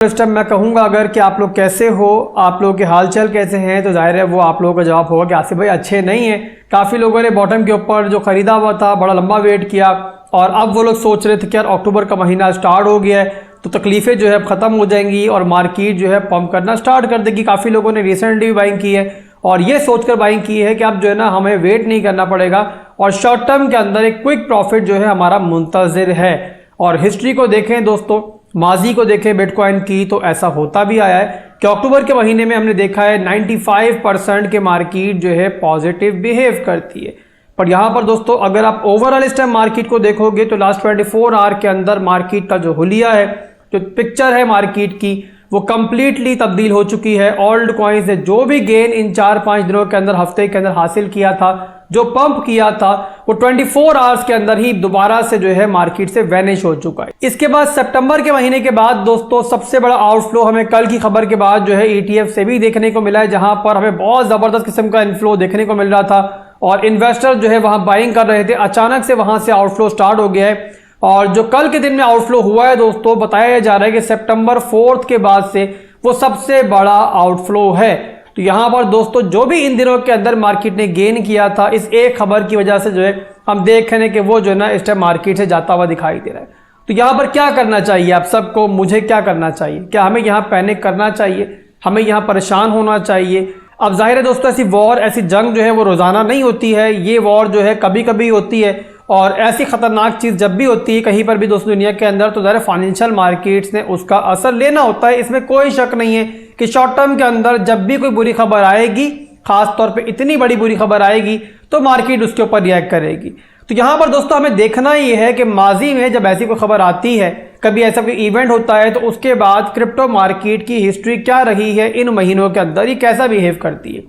इस टाइम मैं कहूँगा अगर कि आप लोग कैसे हो, आप लोगों के हालचाल कैसे हैं, तो जाहिर है वो आप लोगों का जवाब होगा कि आसिफ भाई अच्छे नहीं हैं। काफ़ी लोगों ने बॉटम के ऊपर जो ख़रीदा हुआ था बड़ा लंबा वेट किया और अब वो लोग सोच रहे थे कि यार अक्टूबर का महीना स्टार्ट हो गया है तो तकलीफ़ें जो है ख़त्म हो जाएंगी और मार्केट जो है पंप करना स्टार्ट कर देगी। काफ़ी लोगों ने रिसेंटली भी बाइंग की है और ये सोचकर बाइंग की है कि अब जो है ना हमें वेट नहीं करना पड़ेगा और शॉर्ट टर्म के अंदर एक क्विक प्रॉफिट जो है हमारा मुंतज़िर है। और हिस्ट्री को देखें दोस्तों, माजी को देखें बिटकॉइन की, तो ऐसा होता भी आया है कि अक्टूबर के महीने में हमने देखा है 95% के मार्केट जो है पॉजिटिव बिहेव करती है। पर यहाँ पर दोस्तों अगर आप ओवरऑल इस टाइम मार्केट को देखोगे तो लास्ट 24 आवर के अंदर मार्केट का जो हुलिया है, जो पिक्चर है मार्केट की, वो कंप्लीटली तब्दील हो चुकी है। ओल्ड कॉइन्स ने जो भी गेन इन 4-5 दिनों के अंदर, हफ्ते के अंदर हासिल किया था, जो पंप किया था, वो 24 आवर्स के अंदर ही दोबारा से जो है मार्केट से वैनिश हो चुका है। इसके बाद सितंबर के महीने के बाद दोस्तों सबसे बड़ा आउटफ्लो हमें कल की खबर के बाद जो है ETF से भी देखने को मिला है, जहां पर हमें बहुत जबरदस्त किस्म का इनफ्लो देखने को मिल रहा था और इन्वेस्टर जो है वहां बाइंग कर रहे थे। अचानक से वहां से आउटफ्लो स्टार्ट हो गया है और जो कल के दिन में आउटफ्लो हुआ है दोस्तों, बताया जा रहा है कि सितंबर 4 के बाद से वो सबसे बड़ा आउटफ्लो है। तो यहाँ पर दोस्तों जो भी इन दिनों के अंदर मार्केट ने गेन किया था, इस एक खबर की वजह से जो है हम देख रहे हैं कि वो जो है ना इस टाइम मार्केट से जाता हुआ दिखाई दे रहा है। तो यहाँ पर क्या करना चाहिए आप सबको, मुझे क्या करना चाहिए? क्या हमें यहाँ पैनिक करना चाहिए? हमें यहाँ परेशान होना चाहिए? अब जाहिर है दोस्तों ऐसी वॉर, ऐसी जंग जो है वो रोज़ाना नहीं होती है, ये वॉर जो है कभी कभी होती है और ऐसी ख़तरनाक चीज़ जब भी होती है कहीं पर भी दोस्तों दुनिया के अंदर, तो ज़रा फाइनेंशियल मार्केट्स ने उसका असर लेना होता है। इसमें कोई शक नहीं है कि शॉर्ट टर्म के अंदर जब भी कोई बुरी खबर आएगी, खास तौर पे इतनी बड़ी बुरी खबर आएगी, तो मार्केट उसके ऊपर रिएक्ट करेगी। तो यहाँ पर दोस्तों हमें देखना ये है कि माजी में जब ऐसी कोई खबर आती है, कभी ऐसा कोई इवेंट होता है, तो उसके बाद क्रिप्टो मार्केट की हिस्ट्री क्या रही है इन महीनों के अंदर, ये कैसा बिहेव करती है।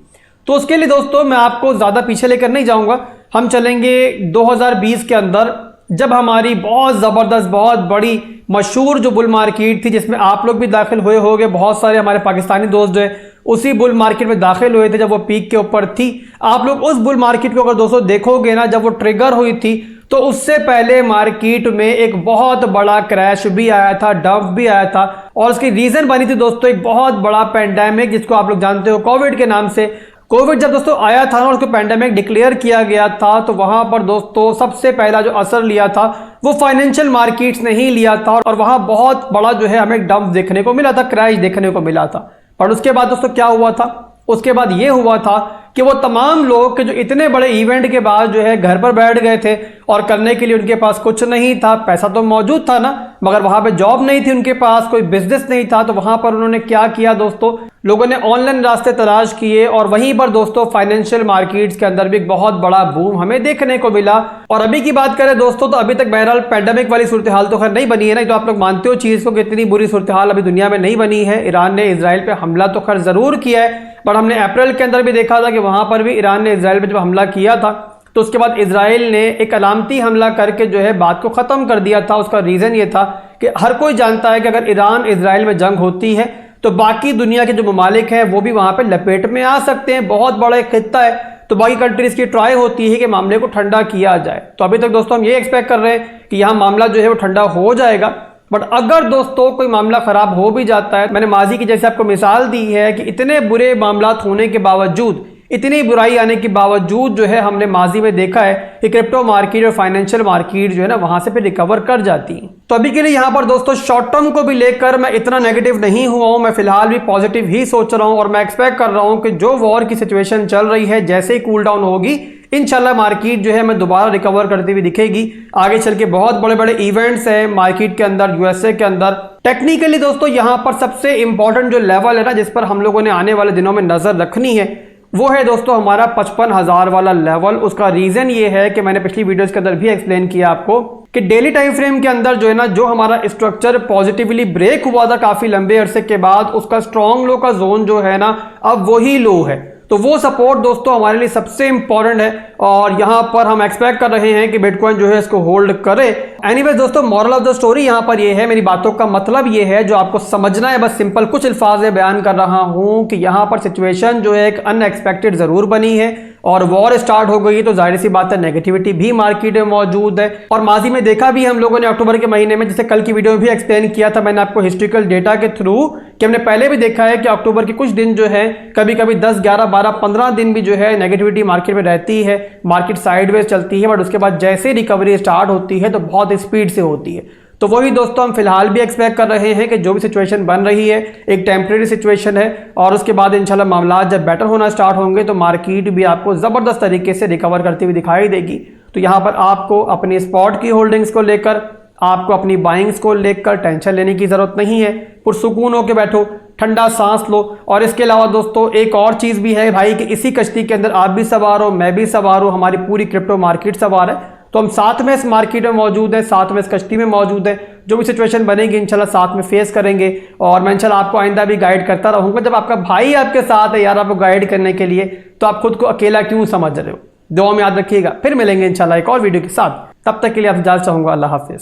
तो उसके लिए दोस्तों मैं आपको ज़्यादा पीछे लेकर नहीं जाऊँगा, हम चलेंगे 2020 के अंदर, जब हमारी बहुत ज़बरदस्त, बहुत बड़ी मशहूर जो बुल मार्केट थी, जिसमें आप लोग भी दाखिल हुए होंगे, बहुत सारे हमारे पाकिस्तानी दोस्त जो है उसी बुल मार्केट में दाखिल हुए थे जब वो पीक के ऊपर थी। आप लोग उस बुल मार्केट को अगर दोस्तों देखोगे ना, जब वो ट्रिगर हुई थी, तो उससे पहले मार्केट में एक बहुत बड़ा क्रैश भी आया था, डंप भी आया था और उसकी रीज़न बनी थी दोस्तों एक बहुत बड़ा पेंडेमिक, जिसको आप लोग जानते हो कोविड के नाम से। कोविड जब दोस्तों आया था ना, उसको पेंडेमिक डिक्लेयर किया गया था, तो वहां पर दोस्तों सबसे पहला जो असर लिया था वो फाइनेंशियल मार्केट्स ने ही लिया था और वहां बहुत बड़ा जो है हमें डंप देखने को मिला था, क्रैश देखने को मिला था। पर उसके बाद दोस्तों क्या हुआ था? उसके बाद ये हुआ था कि वो तमाम लोग के जो इतने बड़े इवेंट के बाद जो है घर पर बैठ गए थे और करने के लिए उनके पास कुछ नहीं था। पैसा तो मौजूद था ना, मगर वहां पे जॉब नहीं थी, उनके पास कोई बिजनेस नहीं था। तो वहां पर उन्होंने क्या किया दोस्तों, लोगों ने ऑनलाइन रास्ते तलाश किए और वहीं पर दोस्तों फाइनेंशियल मार्केट्स के अंदर भी एक बहुत बड़ा बूम हमें देखने को मिला। और अभी की बात करें दोस्तों, तो अभी तक बहरहाल पेंडेमिक वाली सूरत हाल तो खैर नहीं बनी है ना, तो आप लोग मानते हो चीज़ को कि इतनी बुरी सूरत हाल अभी दुनिया में नहीं बनी है। ईरान ने इजराइल पे हमला तो खैर ज़रूर किया है, पर हमने अप्रैल के अंदर भी देखा था कि वहां पर भी ईरान ने इजराइल पे जब हमला किया था, तो उसके बाद इजराइल ने एक अलामती हमला करके जो है बात को ख़त्म कर दिया था। उसका रीज़न ये था कि हर कोई जानता है कि अगर ईरान इजराइल में जंग होती है तो बाकी दुनिया के जो ममालिक हैं वो भी वहाँ पे लपेट में आ सकते हैं। बहुत बड़ा एक खित्ता है, तो बाकी कंट्रीज़ की ट्राई होती है कि मामले को ठंडा किया जाए। तो अभी तक दोस्तों हम ये एक्सपेक्ट कर रहे हैं कि यहाँ मामला जो है वो ठंडा हो जाएगा। बट अगर दोस्तों कोई मामला ख़राब हो भी जाता है, मैंने माजी की जैसे आपको मिसाल दी है कि इतने बुरे मामला होने के बावजूद, इतनी बुराई आने के बावजूद जो है हमने माजी में देखा है कि क्रिप्टो मार्केट और फाइनेंशियल मार्केट जो है ना वहां से फिर रिकवर कर जाती है। तो अभी के लिए यहाँ पर दोस्तों शॉर्ट टर्म को भी लेकर मैं इतना नेगेटिव नहीं हुआ हूँ, मैं फिलहाल भी पॉजिटिव ही सोच रहा हूँ और मैं एक्सपेक्ट कर रहा हूँ कि जो वॉर की सिचुएशन चल रही है जैसे ही कूल डाउन होगी, इंशाल्लाह मार्केट जो है मैं दोबारा रिकवर करती हुई दिखेगी। आगे चल के बहुत बड़े बड़े इवेंट्स हैं मार्केट के अंदर, यूएसए के अंदर। टेक्निकली दोस्तों यहाँ पर सबसे इंपॉर्टेंट जो लेवल है ना, जिस पर हम लोगों ने आने वाले दिनों में नजर रखनी है, वो है दोस्तों हमारा 55,000 वाला लेवल। उसका रीजन ये है कि मैंने पिछली वीडियोस के अंदर भी एक्सप्लेन किया आपको कि डेली टाइम फ्रेम के अंदर जो है ना, जो हमारा स्ट्रक्चर पॉजिटिवली ब्रेक हुआ था काफी लंबे अरसे के बाद, उसका स्ट्रॉन्ग लो का जोन जो है ना अब वही लो है। तो वो सपोर्ट दोस्तों हमारे लिए सबसे इंपॉर्टेंट है और यहाँ पर हम एक्सपेक्ट कर रहे हैं कि बिटकॉइन जो है इसको होल्ड करे। एनीवेज दोस्तों, मॉरल ऑफ द स्टोरी यहाँ पर ये है, मेरी बातों का मतलब ये है जो आपको समझना है, बस सिंपल कुछ अल्फाज में बयान कर रहा हूँ कि यहाँ पर सिचुएशन जो है एक अनएक्सपेक्टेड जरूर बनी है और वॉर स्टार्ट हो गई तो जाहिर सी बात है नेगेटिविटी भी मार्केट में मौजूद है। और माजी में देखा भी हम लोगों ने अक्टूबर के महीने में, जैसे कल की वीडियो में भी एक्सप्लेन किया था मैंने आपको हिस्ट्रिकल डेटा के थ्रू, कि हमने पहले भी देखा है कि अक्टूबर के कुछ दिन जो है कभी कभी 10, 11, 12, 15 दिन भी जो है नेगेटिविटी मार्केट में रहती है, मार्केट साइडवेज चलती है, बट उसके बाद जैसे रिकवरी स्टार्ट होती है तो बहुत स्पीड से होती है। तो वही दोस्तों हम फिलहाल भी एक्सपेक्ट कर रहे हैं कि जो भी सिचुएशन बन रही है एक टेम्परेरी सिचुएशन है और उसके बाद इंशाल्लाह मामला जब बेटर होना स्टार्ट होंगे तो मार्केट भी आपको ज़बरदस्त तरीके से रिकवर करती हुई दिखाई देगी। तो यहाँ पर आपको अपनी स्पॉट की होल्डिंग्स को लेकर, आपको अपनी बाइंग्स को लेकर टेंशन लेने की ज़रूरत नहीं है। पुरसुकून होकर बैठो, ठंडा सांस लो। और इसके अलावा दोस्तों एक और चीज़ भी है भाई कि इसी कश्ती के अंदर आप भी सवार हो, मैं भी सवार हूँ, हमारी पूरी क्रिप्टो मार्केट सवार है, तो हम साथ में इस मार्केट में मौजूद है, साथ में इस कश्ती में मौजूद है। जो भी सिचुएशन बनेगी इंशाल्लाह साथ में फेस करेंगे और मैं इंशाल्लाह आपको आइंदा भी गाइड करता रहूँगा। जब आपका भाई आपके साथ है यार आपको गाइड करने के लिए, तो आप खुद को अकेला क्यों समझ रहे हो। दुआ में याद रखिएगा, फिर मिलेंगे इंशाल्लाह एक और वीडियो के साथ। तब तक के लिए आप इजाज़त चाहूँगा। अल्लाह हाफिज़।